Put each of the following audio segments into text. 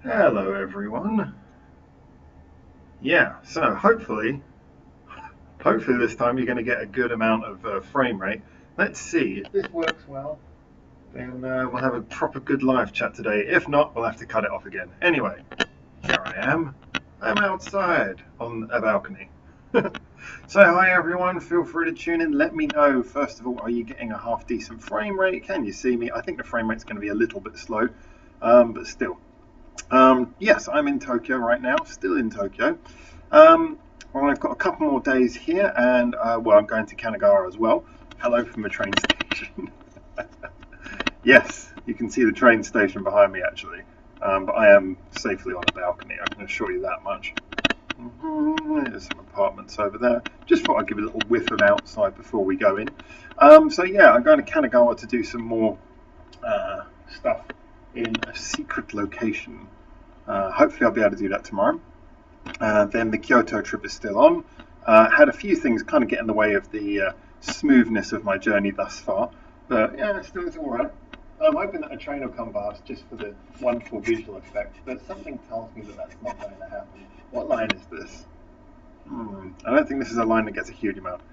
Hello everyone. Yeah, so hopefully this time you're going to get a good amount of frame rate. Let's see if this works well. Then we'll have a proper good live chat today. If not, we'll have to cut it off again. Anyway, here I am. I'm outside on a balcony. So hi everyone, feel free to tune in. Let me know, first of all, are you getting a half decent frame rate? Can you see me? I think the frame rate's going to be a little bit slow, but still. Yes, I'm in Tokyo right now, still in Tokyo. I've got a couple more days here, and well, I'm going to Kanagawa as well. Hello from the train station. Yes, you can see the train station behind me actually, but I am safely on a balcony, I can assure you that much. There's some apartments over there. Just thought I'd give a little whiff of outside before we go in. So yeah, I'm going to Kanagawa to do some more stuff in a secret location. Hopefully I'll be able to do that tomorrow. Then the Kyoto trip is still on. Had a few things kind of get in the way of the smoothness of my journey thus far, but yeah, still it's all right. I'm hoping that a train will come past just for the wonderful visual effect, but something tells me that that's not going to happen. What line is this? I don't think this is a line that gets a huge amount.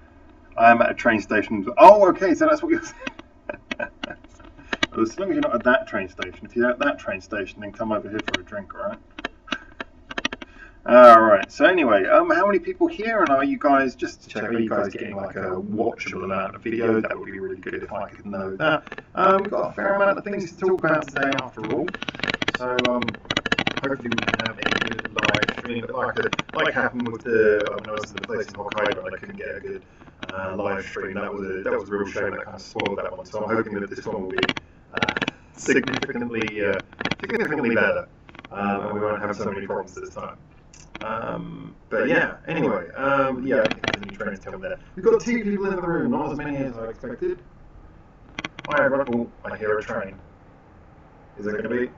I'm at a train station. Oh, okay, so that's what you're saying. Well, as long as you're not at that train station. If you're at that train station, then come over here for a drink, alright? Alright, so anyway, how many people here, and are you guys, just to check, are you guys getting like a watchable amount of video? That would be really good if I could know that. We've got a fair amount of things to talk about today after all, so hopefully we can have a good live stream, like happened with when I was in the place in Hokkaido and I couldn't get a good live stream. That was a real shame. That kind of spoiled that one, so I'm hoping that this one will be significantly better, and we won't have so many problems this time. But yeah, anyway, yeah, I think there's any trains coming there. We've got 2 people in the room, not as many as I expected. Hi everyone. Oh, I hear a train. Is it going to be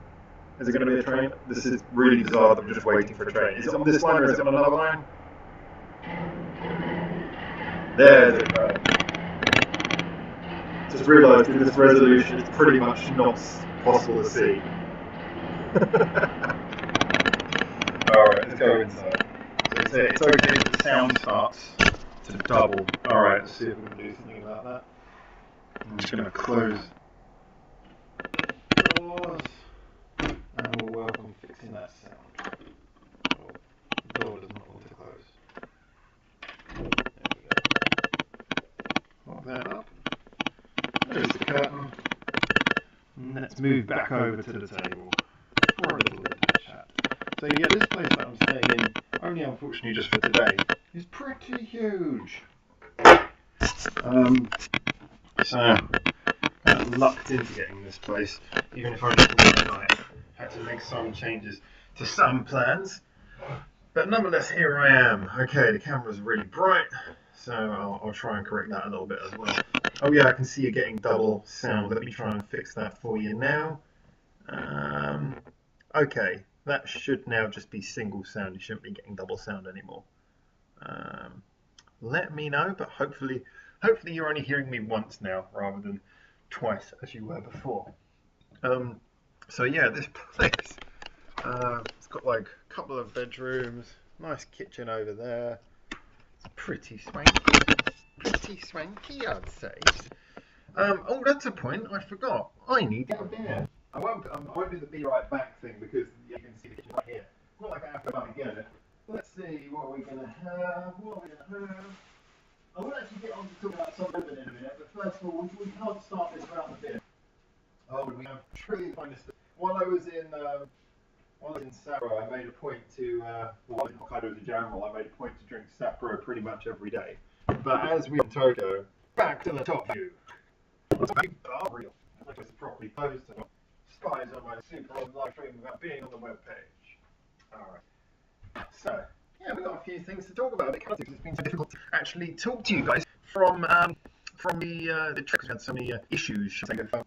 a train? This is really bizarre that we're just waiting for a train. Is it on this line or is it on another line? There's a train. Just realised in this resolution it's pretty much not possible to see. Alright, let's go inside. So it's okay if the sound starts to double. Alright, let's see if we can do something about that. I'm just going to close the doors and we'll work on fixing that sound. Oh, the door does not want to close. There we go. Lock that up. There's the curtain. And let's move back over to the table for a little bit of chat. So yeah, this place that I'm staying in, only unfortunately just for today, is pretty huge. So kind of lucked into getting this place, even if I just had to make some changes to some plans. But nonetheless, here I am. Okay, the camera's really bright, so I'll try and correct that a little bit as well. Oh yeah, I can see you're getting double sound. Let me try and fix that for you now. Okay, that should now just be single sound. You shouldn't be getting double sound anymore. Let me know, but hopefully you're only hearing me once now rather than twice as you were before. So yeah, this place, it's got like a couple of bedrooms, nice kitchen over there. It's pretty swanky, I'd say. Oh, that's a point. I forgot. I need to get a beer. I won't do the be right back thing because you can see the kitchen right here. It's not like I have to go and get it. Let's see have, what are we going to have? I will actually get on to talk about some ribbon in a minute, but first of all, we can't start this without the beer. Oh, we have truly finest. While I was in Sapporo, I made a point to, well, in Hokkaido as a general, I made a point to drink Sapporo pretty much every day. But as we in Tokyo, back to the top view. Are real. Like it's properly posted. Skies on my super on live stream without being on the web page. Alright. So, yeah, we've got a few things to talk about because it's been so difficult to actually talk to you guys from the tricks. We had so many issues. Should I go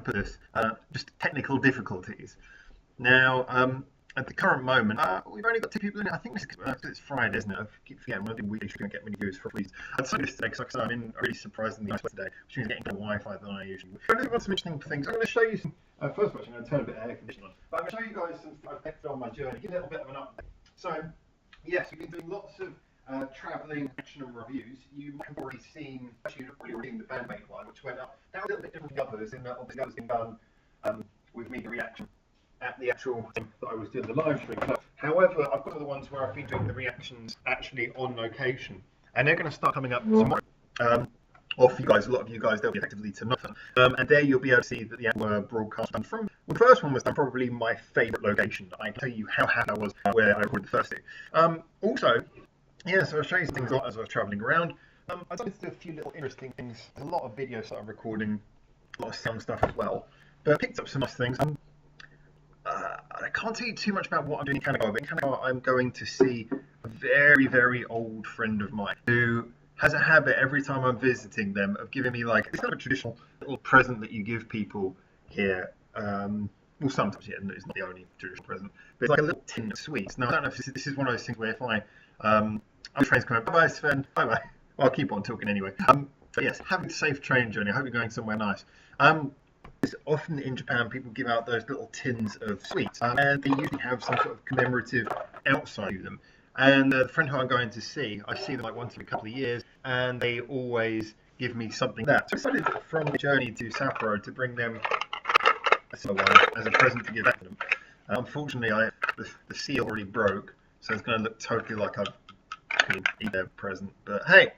for this? Just technical difficulties. Now, at the current moment, we've only got 2 people in it. I think it's Friday, isn't it? I keep forgetting. One of the weekly should get many views for please. I'd say this today because I'm in a really surprisingly nice place today, which means getting better Wi-Fi than I usually would. I've got some interesting things. I'm going to show you some. First of all, I'm going to turn a bit of air conditioning on. But I'm going to show you guys some stuff I've picked on my journey. Give a little bit of an update. So, yes, we've been doing lots of travelling action and reviews. You might have already seen, actually, you've already seen the Bandmate one, which went up. That was a little bit different from the others, in that obviously that was being done with me, the reaction at the actual thing that I was doing the live stream. However, I've got other ones where I've been doing the reactions actually on location, and they're going to start coming up tomorrow. Or for you guys, a lot of you guys, they'll be effectively to nothing. And there you'll be able to see that the actual broadcast done from, well, the first one was done probably my favourite location. I can tell you how happy I was where I recorded the first two. Also, yeah, so I'll show you some things as I was travelling around. I decided to do a few little interesting things. There's a lot of videos that I'm recording, a lot of sound stuff as well. But I picked up some nice things. I can't tell you too much about what I'm doing in Kanagawa, but in Kanagawa I'm going to see a very, very old friend of mine who has a habit every time I'm visiting them of giving me like, it's kind of a traditional little present that you give people here. Well, sometimes, yeah, it's not the only traditional present, but it's like a little tin of sweets. Now, I don't know if this is one of those things where if I'm trains coming, bye-bye Sven, bye-bye. Well, I'll keep on talking anyway. But yes, have a safe train journey. I hope you're going somewhere nice. Often in Japan, people give out those little tins of sweets, and they usually have some sort of commemorative outside to them. And the friend who I'm going to see, I see them like once every couple of years, and they always give me something like that. So I decided from the journey to Sapporo to bring them as a present to give back to them. Unfortunately, the seal already broke, so it's going to look totally like I've eaten their present. But hey.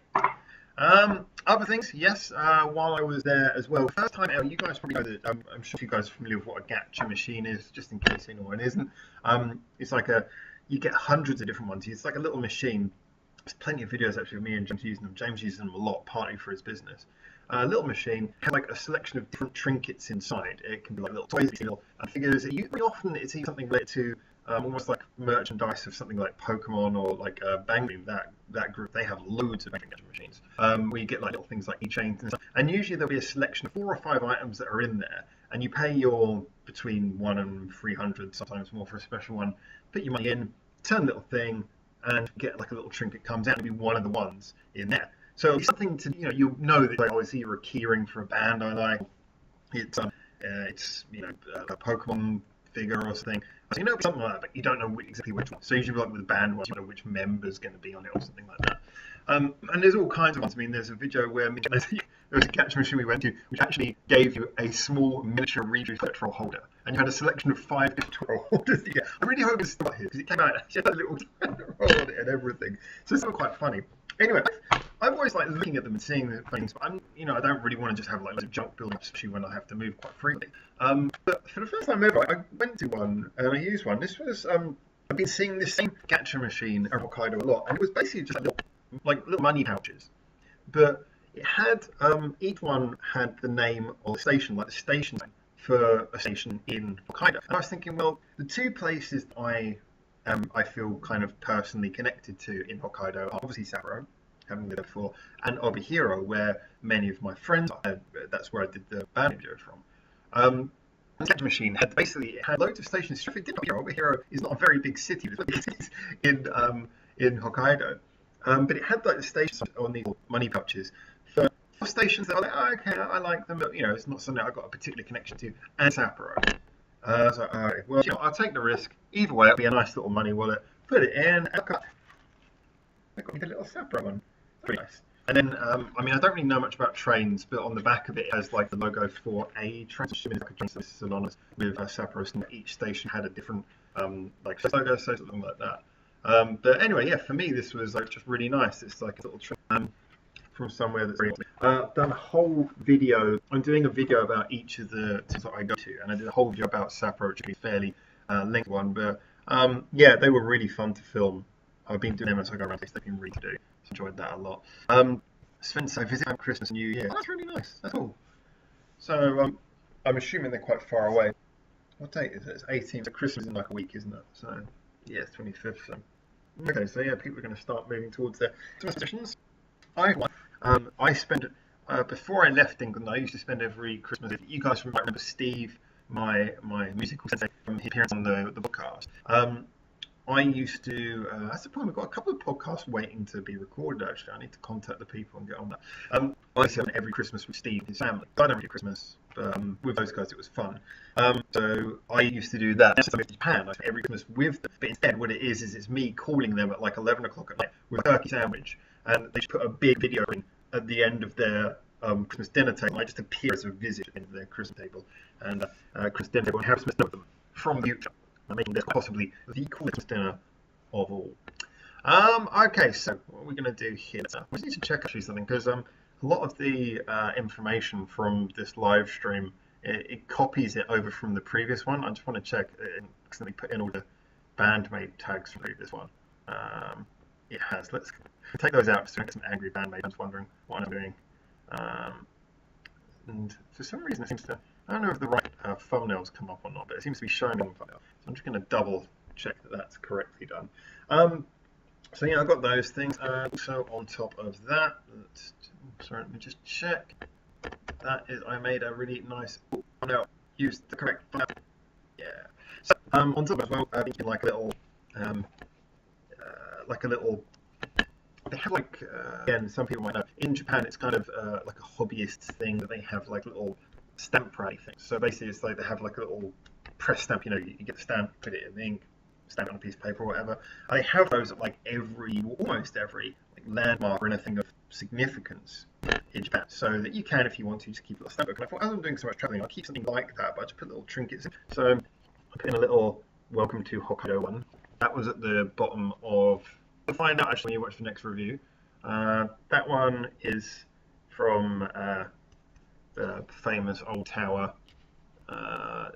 Other things, yes, while I was there as well, first time out, you guys probably know that, I'm sure you guys are familiar with what a gacha machine is, just in case anyone isn't. It's like you get hundreds of different ones. It's like a little machine. There's plenty of videos actually of me and James using them. James uses them a lot, partly for his business. A little machine has like a selection of different trinkets inside. It can be like little toys, little figures. Very often it's something related to almost like merchandise of something like Pokemon or like Bang. That group, they have loads of vending machines where you get like little things like keychains and stuff. And usually there'll be a selection of 4 or 5 items that are in there, and you pay your between 1 and 300, sometimes more for a special one. Put your money in, turn a little thing, and get like a little trinket comes out and be one of the ones in there. So it's something to you'll know that like, it's either a keyring for a band I like, it's a Pokemon figure or something. So you know something like that, but you don't know exactly which one. So usually like with the band ones, you know which member's going to be on it or something like that. And there's all kinds of ones. I mean, there's a video where there was a gacha machine we went to, which actually gave you a small miniature Reedry petrol holder, and you had a selection of 5 different petrol holders. I really hope it's still here because it came out and had a little roll on it and everything. So it's all quite funny. Anyway, I've always liked looking at them and seeing the things, but I don't really want to just have like loads of junk building up, especially when I have to move quite frequently. But for the first time ever, I went to one and I used one. This was I've been seeing this same gacha machine in Hokkaido a lot, and it was basically just little money pouches, but it had each one had the name of the station, like the station name for a station in Hokkaido. And I was thinking, well, the 2 places I feel kind of personally connected to in Hokkaido are obviously Sapporo, having lived there before, and Obihiro, where many of my friends are. That's where I did the band videos from. The gacha machine had loads of stations. If it did Obihiro is not a very big city. It's in Hokkaido. But it had like the stations on these money pouches for stations that are like, oh, okay, I like them, but it's not something I've got a particular connection to. And Sapporo. So alright, well, I'll take the risk. Either way, it'll be a nice little money wallet. Put it in. I've got the little Sapporo one. Pretty nice. And then, I don't really know much about trains, but on the back of it has like the logo for a train. Assuming like a train service synonymous with Sapporo. Each station had a different logo, so something like that. But anyway, yeah, for me this was like just really nice. It's like a little trip from somewhere that's very. Done a whole video. I'm doing a video about each of the cities that I go to, and I did a whole video about Sapporo, which is a fairly lengthy one. But yeah, they were really fun to film. I've been doing them as I go around. They've been really good. Enjoyed that a lot. Spent so visiting Christmas and New Year. Oh, that's really nice. That's cool. So I'm assuming they're quite far away. What date is it? It's 18th. So Christmas is in like a week, isn't it? So yeah, it's 25th. So okay, so yeah, people are going to start moving towards their Christmas traditions. I spent before I left England. I used to spend every Christmas. If you guys might remember Steve, my musical sensei from his appearance on the podcast. I used to. That's the problem. We've got a couple of podcasts waiting to be recorded. Actually, I need to contact the people and get on that. I used to have every Christmas with Steve and his family. I don't do Christmas, but with those guys it was fun. So I used to do that. Since I moved to Japan, I spent every Christmas with them. But instead, what it is it's me calling them at like 11 o'clock at night with a turkey sandwich, and they just put a big video in at the end of their Christmas dinner table. I just appear as a visit at the end of their Christmas table and Christmas dinner table and have Christmas dinner with them from the future. Making this possibly the coolest dinner of all. Okay, so what are we going to do here? We just need to check actually something because a lot of the information from this live stream it copies it over from the previous one. I just want to check and accidentally put in all the bandmate tags from the previous one. It has. Let's take those out so I get some angry bandmates. I'm just wondering what I'm doing. And for some reason it seems to. I don't know if the right thumbnails come up or not, but it seems to be showing on thumbnail. So I'm just going to double check that that's correctly done. So yeah, I've got those things. Also on top of that, sorry, let me just check. That is, I made a really nice. Oh no, used the correct thumbnail. Yeah. So on top of that as well, I think like a little, They have like again, some people might know. In Japan, it's kind of like a hobbyist thing that they have like little stamp writing things. So basically, it's like they have like a little press stamp. You know, you get the stamp, put it in the ink, stamp it on a piece of paper or whatever. And they have those at like almost every like, landmark or anything of significance in Japan. So that you can, if you want to, just keep a little stamp book. And I thought, as I'm doing so much traveling, I'll keep something like that, but I just put little trinkets in. So I put in a little "Welcome to Hokkaido" one. That was at the bottom of. You'll find out actually when you watch the next review. That one is from the famous old tower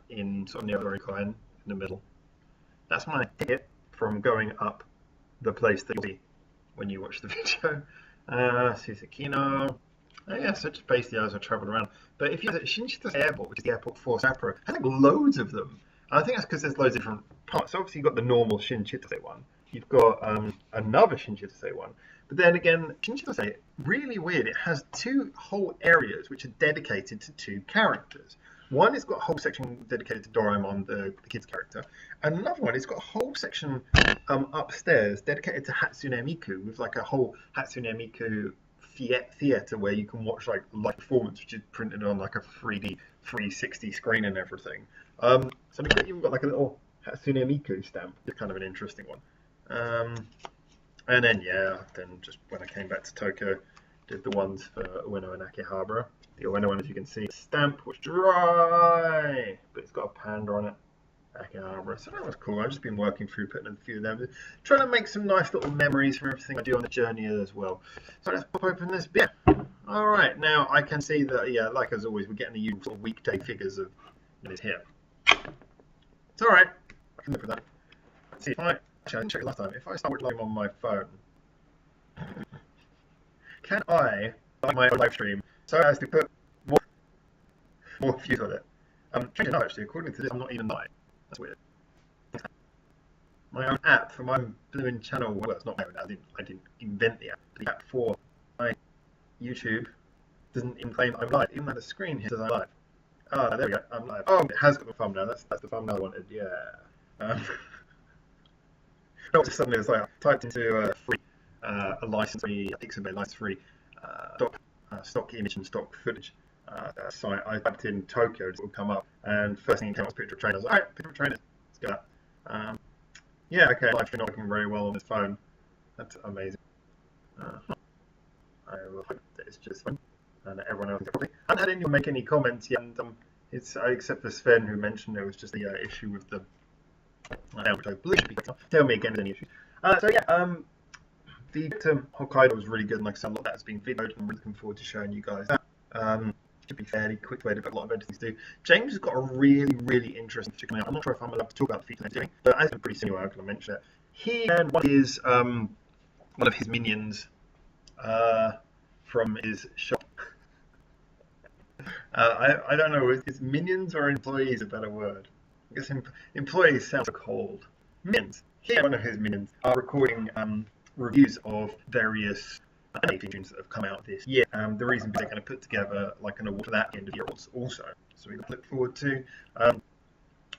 in sort of near Oricline in the middle. That's my ticket from going up the place that you'll see when you watch the video. Susukino. Yeah, so just basically as I travelled around. But if you look at Shinchitose Airport, which is the airport for Sapporo, I think loads of them. And I think that's because there's loads of different parts. So obviously you've got the normal Shinchitose one. You've got another Shinchitose one. But then again, Shinchitose, really weird. It has two whole areas which are dedicated to two characters. One, it's got a whole section dedicated to Doraemon, the kid's character. And another one, it's got a whole section upstairs dedicated to Hatsune Miku, with like a whole Hatsune Miku theater where you can watch like live performance, which is printed on like a 3D 360 screen and everything. So they've even got like a little Hatsune Miku stamp. It's kind of an interesting one. And then just when I came back to Tokyo, did the ones for Ueno and Akihabara. The Ueno one, as you can see, the stamp was dry, but it's got a panda on it. Akihabara, so that was cool. I've just been working through putting a few of them, trying to make some nice little memories from everything I do on the journey as well. So let's pop open this bit. All right, now I can see that, like as always, we're getting the usual sort of weekday figures of it here. It's all right. I can live with that. Let's see if I didn't check it last time. If I start live on my phone, can I start my live stream so as to put more views on it? Strange enough, actually, according to this, I'm not even live. That's weird. My own app for my Blooming channel. Well, it's not my own. I didn't invent the app. The app for my YouTube doesn't even claim I'm live. Even though the screen here says I'm live. Ah, there we go. I'm live. Oh, it has got the thumbnail. That's the thumbnail I wanted. Yeah. Not just suddenly it's like I typed into free, a license-free, Pixabay license-free stock image and stock footage site. I typed in Tokyo, it will come up, and first thing that came up was a picture of trainers. All right, picture of trainers. Let's get that. Yeah, okay. Live stream not working very well on this phone. That's amazing. I will hope that it's just fine and that everyone else is probably. I haven't had anyone make any comments yet, and it's except for Sven who mentioned there was just the issue with the. Which I believe should be tell me again if there's any issues. So yeah, the trip to Hokkaido was really good, and like I said, a lot of that has been videoed, and I'm really looking forward to showing you guys that. Should be fairly quick way to put a lot of editing to do. James has got a really interesting feature coming out. I'm not sure if I'm allowed to talk about the feature he's doing, but as a pretty similar, I'm going to mention it. He and one of his minions from his shop. I don't know, is minions or employees a better word? I guess employees sounds cold. Minions. He and one of his minions are recording reviews of various anime tunes that have come out this year. The reason they're going to put together like an award for that at the end of the year also, so we can look forward to.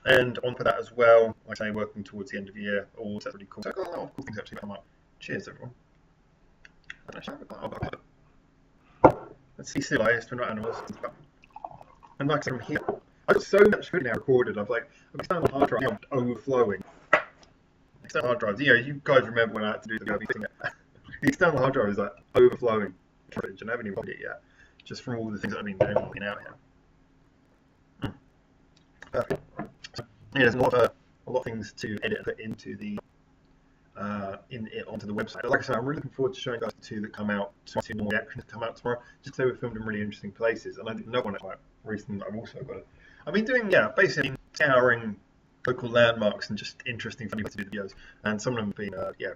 And on for that as well, like I say, working towards the end of the year, all that's really cool. So I've got a lot of cool things actually come up. Cheers, everyone. Let's see, still, I spin right animals. And like I said, I'm here. I've got so much food now recorded. I've external hard drive now overflowing. External hard drives. You guys remember when I had to do the thing? The external hard drive is like overflowing footage, and I haven't even got it yet, just from all the things that I've been doing out here. Perfect. So, yeah, there's a lot of things to edit and put into the onto the website. But like I said, I'm really looking forward to showing you guys the two that come out, two more reactions come out tomorrow. Just so we're filmed in really interesting places, and I think another one quite recent that I've also got. I've been doing basically scouring local landmarks and just interesting, funny ways to do the videos, and some of them have been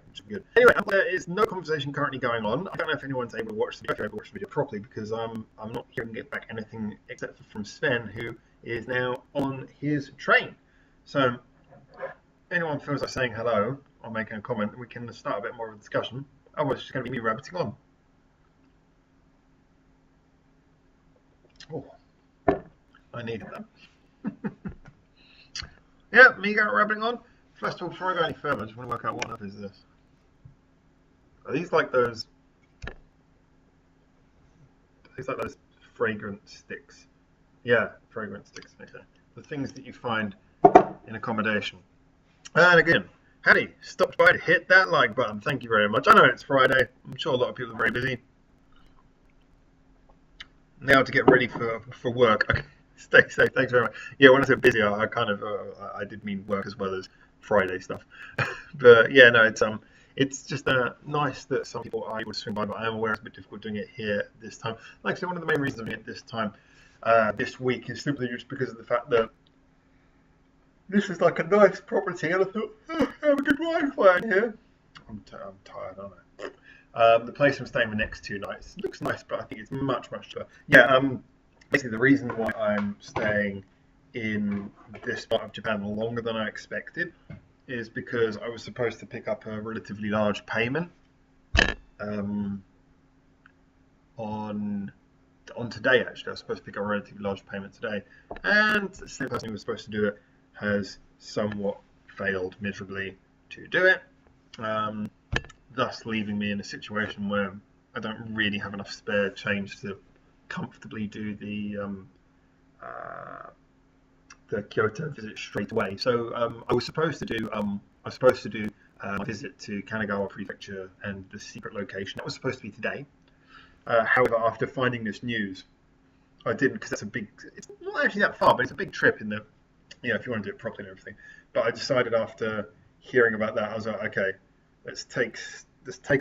which is good. Anyway, there is no conversation currently going on. I don't know if anyone's able to watch the video properly because I'm not hearing it back anything except for from Sven, who is now on his train. So anyone feels like saying hello or making a comment, we can start a bit more of a discussion. Otherwise, it's just going to be me rabbiting on. Oh, I needed that. Yeah, me going rabbiting on. First of all, before I go any further, I just want to work out what on earth is this. Are these like those? These like those fragrant sticks? Yeah, fragrant sticks. Okay. The things that you find in accommodation. And again, Hattie stopped by to hit that like button. Thank you very much. I know it's Friday. I'm sure a lot of people are very busy. Now to get ready for work. Okay. Stay safe. Thanks very much. Yeah, when I said busy, I kind of I did mean work as well as Friday stuff. But yeah, no, it's just nice that some people are able to swing by, but I am aware it's a bit difficult doing it here this time. Like I said, one of the main reasons I'm doing it this time, this week, is simply just because of the fact that this is like a nice property, and I thought, oh, I have a good Wi-Fi in here. I'm tired, aren't I? The place I'm staying the next 2 nights looks nice, but I think it's much cheaper. Yeah, basically the reason why I'm staying in this part of Japan longer than I expected is because I was supposed to pick up a relatively large payment on today. Actually, I was supposed to pick up a relatively large payment today, and the same person who was supposed to do it has somewhat failed miserably to do it, thus leaving me in a situation where I don't really have enough spare change to comfortably do the Kyoto visit straight away. So I was supposed to do a visit to Kanagawa Prefecture and the secret location. That was supposed to be today. However, after finding this news, I didn't, because it's not actually that far, but it's a big trip in the, if you want to do it properly and everything. But I decided after hearing about that, I was like, okay, let's take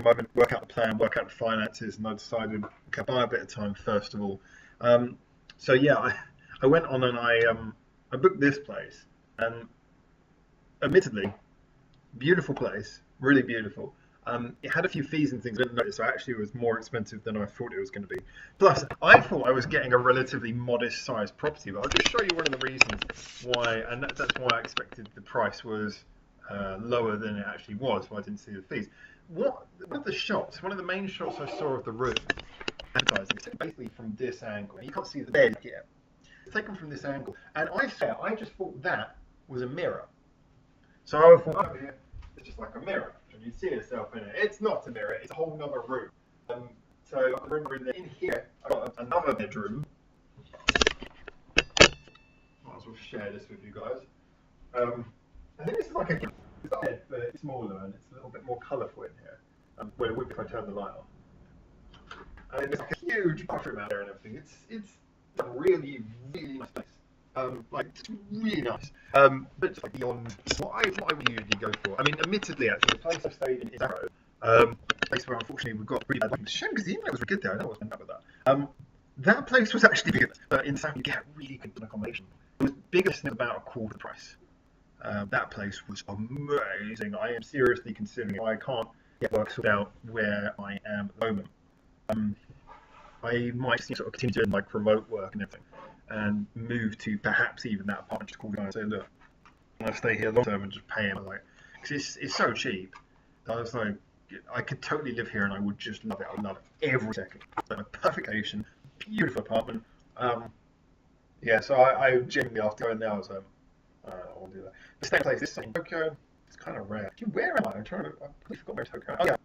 a moment, work out the plan, work out the finances, and I decided, okay, buy a bit of time first of all. So yeah, I went on and I booked this place, and admittedly, beautiful place, really beautiful. It had a few fees and things I didn't notice, so actually it was more expensive than I thought it was going to be. Plus, I thought I was getting a relatively modest-sized property, but I'll just show you one of the reasons why, and that's why I expected the price was lower than it actually was, why I didn't see the fees. One of the main shots I saw of the room, advertising, it's basically from this angle, and you can't see the bed here. It's taken from this angle, and I just thought that was a mirror. So I thought, oh, yeah, it's just like a mirror, and you see yourself in it. It's not a mirror, it's a whole other room. So I remember in here, I've got another bedroom. Might as well share this with you guys. I think this is like a bed, but it's smaller and it's a little bit more colourful in here. Where it would if I turn the light on. And there's like a huge bathroom out there and everything. It's a really nice place. Like it's really nice. But it's like beyond what I would usually go for. I mean, admittedly, actually, the place I stayed in is Arrow. A place where unfortunately we've got really bad weather. It's a shame because the internet was really good there. I don't know what's going on with that. That place was actually bigger, but in South you get really good accommodation. It was bigger than about a quarter the price. That place was amazing. I am seriously considering it. I can't get work sorted out where I am at the moment. I might sort of continue doing like remote work and everything, and move to perhaps even that apartment. Just call the guy and say, look, I stay here long term and just pay him. Like, because it's so cheap. I was like, I could totally live here and I would just love it. I would love it every second. Like a perfect location, beautiful apartment. Yeah, so I genuinely after going there, I was like, I want to do that. The same place, this in Tokyo, it's kind of rare. Where am I? I completely forgot where Tokyo. Oh yeah,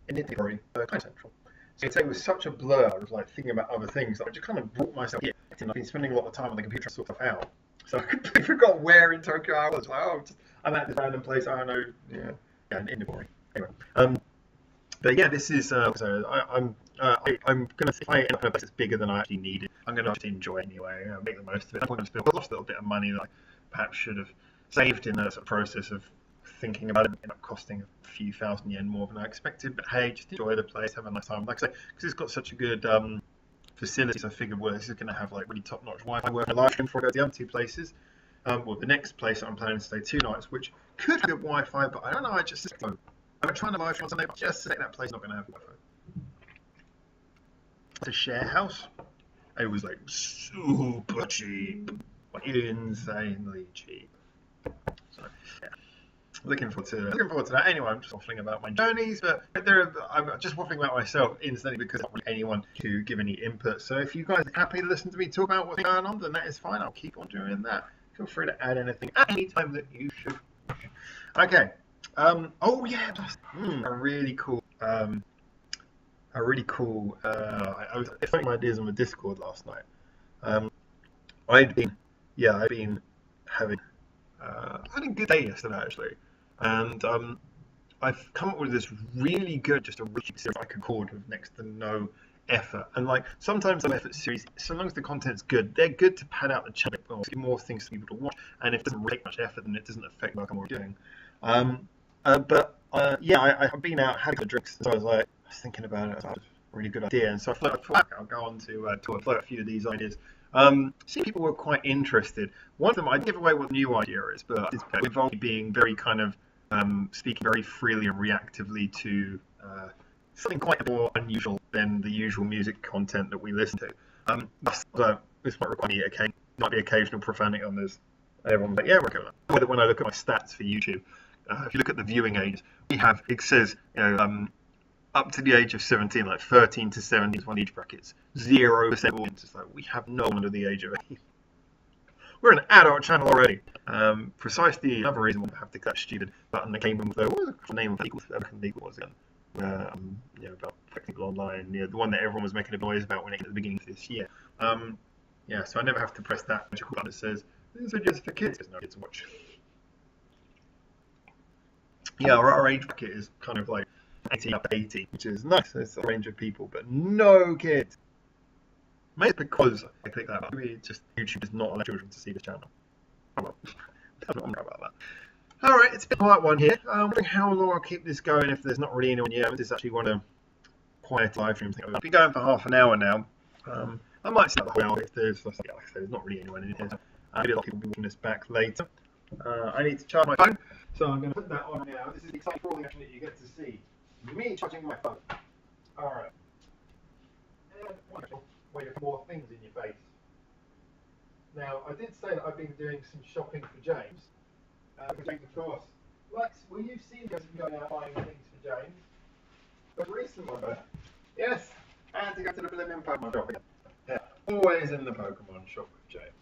in Italy, kind of central. So it was such a blur. I was like thinking about other things that I just kind of brought myself here. And I've been spending a lot of time on the computer to sort stuff out. So I completely forgot where in Tokyo I was. Like, I'm at this random place. I don't know. Yeah, in Nibori. Anyway, but yeah, this is. I'm gonna. If I end up in a place that's bigger than I actually needed, I'm gonna just enjoy it anyway. Make the most of it. I'm going to lost a little bit of money that I perhaps should have saved in the sort of process of thinking about it. Ended up costing a few thousand yen more than I expected. But hey, just enjoy the place, have a nice time. Like I say, because it's got such a good facilities, I figured, well, this is going to have like really top-notch Wi-Fi working live stream before I go to the other two places. Well, the next place I'm planning to stay 2 nights, which could have good Wi-Fi, but I don't know. I'm trying to live stream on Sunday, but just to say that place is not going to have Wi-Fi. It's a share house. It was like super cheap, like insanely cheap. So yeah. Looking forward to that. Anyway, I'm just waffling about my journeys, but I'm just waffling about myself instantly because I don't want anyone to give any input. So if you guys are happy to listen to me talk about what's going on, then that is fine. I'll keep on doing that. Feel free to add anything at any time that you should. Okay. Oh yeah, a really cool. I was throwing my ideas on the Discord last night. I'd been having I had a good day yesterday actually, and I've come up with this really good, just a really cheap series I could record with next to no effort. And like sometimes some effort series, so long as the content's good, they're good to pad out the channel, give more things for people to watch. And if it doesn't really take much effort, then it doesn't affect what I'm already doing. I've been out, had a couple of drinks, so I was thinking about it. It was a really good idea, and so I thought I'll go on to float a few of these ideas. See, people were quite interested. One of them, I give away what the new idea is, but it's involving being very kind of speaking very freely and reactively to something quite more unusual than the usual music content that we listen to. This might require might be occasional profanity on this. Everyone's like, yeah, we're okay with that. When I look at my stats for YouTube, if you look at the viewing ages, it says, up to the age of 17, like 13 to 17 is one age brackets. 0% audience. It's like we have no one under the age of 8. We're an adult channel already. Precisely another reason we have to click that stupid button that came with what was the name of American Legal was again? About people online. The one that everyone was making a noise about when it came at the beginning of this year. So I never have to press that magical button that says this is just for kids. There's no kids to watch. Yeah, our age bracket is kind of like 18 up to 80, which is nice. It's a range of people, but no kids. Maybe it's because I click that button. Maybe just YouTube does not allow children to see this channel. Oh well, I'm not about that. Alright, it's been part one here. I'm wondering how long I'll keep this going if there's not really anyone yet. I just actually want to quiet live stream thing. I've been going for half an hour now. I might start the whole hour if there's, like I said, there's not really anyone in here. Maybe a lot of people will be watching this back later. I need to charge my phone, so I'm going to put that on now. This is the exciting crawling action that you get to see. Me charging my phone. Alright. And wonderful. Wait for more things in your face. Now, I did say that I've been doing some shopping for James. James, of course. Lex, will you see me going out buying things for James? But recently, yes, I had to go to the Blimmin' Pokemon shop again. Yeah, always in the Pokemon shop with James.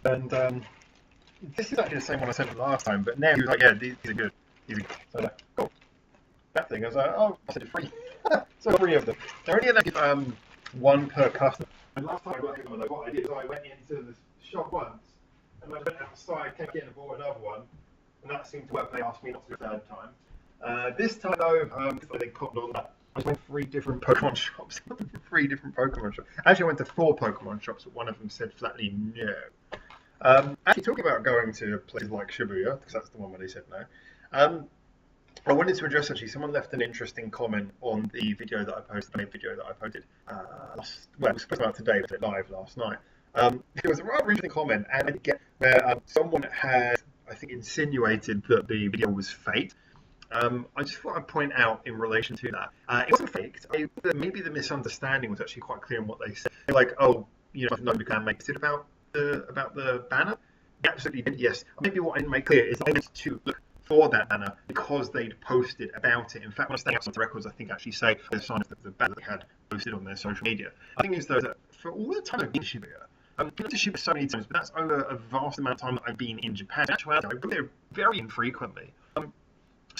And this is actually the same one I sent him last time, but now he was like, yeah, these are good. These are good. So I was like, cool. That thing, I was like, oh, I said it's free. So 3 of them. They're only going to give one per customer. And last time I got him, what I did is I went into the shop once, and I went outside, came in and bought another one, and that seemed to work. They asked me not to do it a third time. This time though, they cottoned on that. I went 3 different Pokemon shops. 3 different Pokemon shops. Actually, I went to 4 Pokemon shops, but one of them said flatly no. Actually, talking about going to places like Shibuya, because that's the one where they said no. I wanted to address actually, someone left an interesting comment on the video that I posted, well, it was supposed to be out today, but it live last night. There was a rather interesting comment, and I didn't get where someone had, I think, insinuated that the video was fake. I just thought I'd point out in relation to that, it wasn't faked. Maybe the misunderstanding was actually quite clear in what they said. Like, oh, nobody can make it about the banner. They absolutely did. Yes. Maybe what I didn't make clear is I went to look for that banner because they'd posted about it. In fact, when I was staying outside the records, I think actually say the sign of the banner they had posted on their social media. I think is though that for all the time I've been to Shibuya, I've been to Shibuya so many times, but that's over a vast amount of time that I've been in Japan. Actually, I go there very infrequently. I'm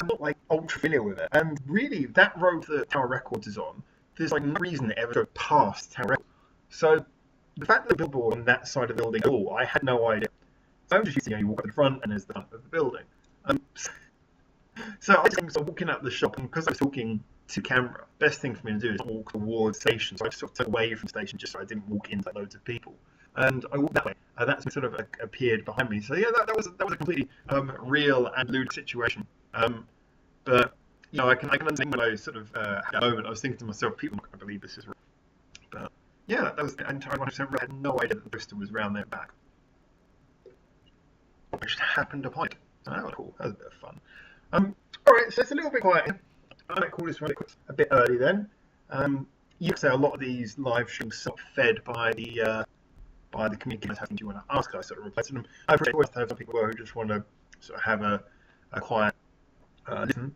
not like ultra familiar with it, and really that road that Tower Records is on, there's like no reason to ever go past Tower Records. So the fact that the billboard on that side of the building, I had no idea. So I'm just used to, you walk up the front and there's the front of the building. So I was walking out the shop, and because I was talking to camera, best thing for me to do is walk towards the station. So I just sort of took away from the station just so I didn't walk into loads of people. And I walked that way. That's sort of appeared behind me. So yeah, that was a completely real and ludicrous situation. But I can understand when I sort of had that moment. I was thinking to myself, people are not going to believe this is real. But yeah, that was entirely 100% real. I had no idea that the poster was round their back. I just happened upon it. So that was cool. That was a bit of fun. Alright, so it's a little bit quiet. I might call this one a bit early then. You could say a lot of these live streams sort of fed by the community members having you want to ask. I sort of reply to them. I appreciate always to have some people who just want to sort of have a quiet listen.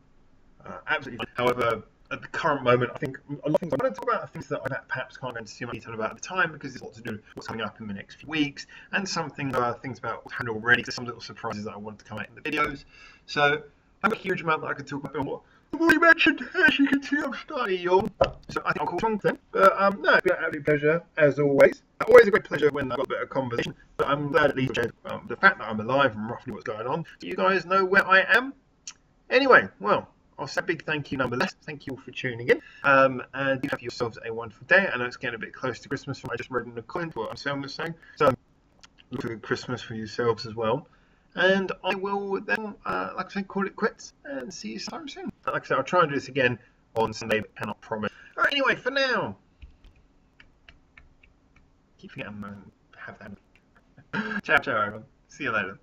Absolutely fine. However, at the current moment, I think a lot of things I want to talk about are things that I perhaps can't go into too much detail about at the time because there's a lot to do with what's coming up in the next few weeks, and some things are things about what's happened already, so some little surprises that I want to come out in the videos. So I have a huge amount that I could talk about. What I've already mentioned, as you can see, I'm starting to yawn. So I think I'll call it then. But no, it's been an absolute pleasure as always. Always a great pleasure when I've got a bit of conversation. But I'm glad at least the fact that I'm alive and roughly what's going on, so you guys know where I am. Anyway, well, I'll say a big thank you nonetheless. Thank you all for tuning in. And you have yourselves a wonderful day. I know it's getting a bit close to Christmas from what I just read in the comment what Sam was saying. So look for Christmas for yourselves as well. And I will then, like I said, call it quits and see you sometime soon. Like I said, I'll try and do this again on Sunday, but cannot promise. Alright, anyway, for now. Keep forgetting to have that. Ciao, ciao, everyone. See you later.